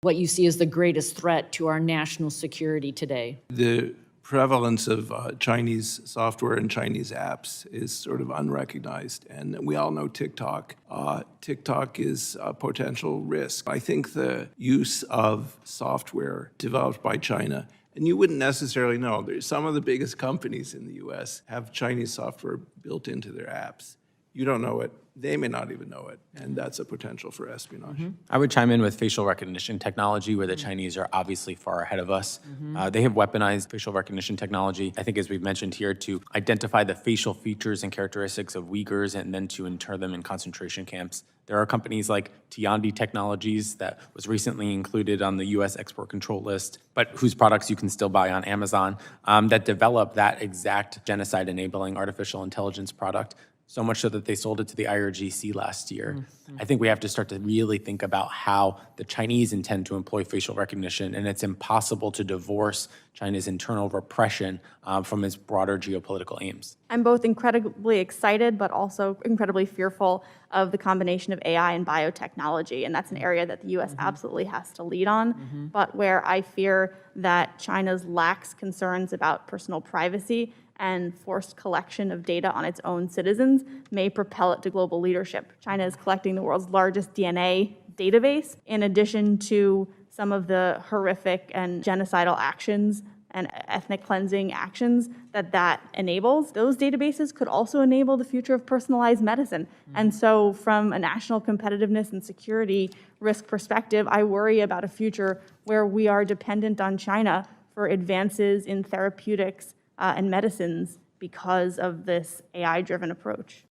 what you see as the greatest threat to our national security today? The prevalence of Chinese software and Chinese apps is sort of unrecognized, and we all know TikTok. TikTok is a potential risk. I think the use of software developed by China, and you wouldn't necessarily know, there's some of the biggest companies in the US have Chinese software built into their apps. You don't know it, they may not even know it, and that's a potential for espionage. I would chime in with facial recognition technology, where the Chinese are obviously far ahead of us. They have weaponized facial recognition technology, I think, as we've mentioned here, to identify the facial features and characteristics of Uyghurs and then to inter them in concentration camps. There are companies like Tiandi Technologies that was recently included on the U.S. export control list, but whose products you can still buy on Amazon, that develop that exact genocide-enabling artificial intelligence product. So much so that they sold it to the IRGC last year. I think we have to start to really think about how the Chinese intend to employ facial recognition, and it's impossible to divorce China's internal repression from its broader geopolitical aims. I'm both incredibly excited, but also incredibly fearful of the combination of AI and biotechnology, and that's an area that the U.S. absolutely has to lead on, but where I fear that China's lax concerns about personal privacy and forced collection of data on its own citizens may propel it to global leadership. China is collecting the world's largest DNA database, in addition to some of the horrific and genocidal actions and ethnic cleansing actions that enables. Those databases could also enable the future of personalized medicine. And so from a national competitiveness and security risk perspective, I worry about a future where we are dependent on China for advances in therapeutics and medicines because of this AI-driven approach.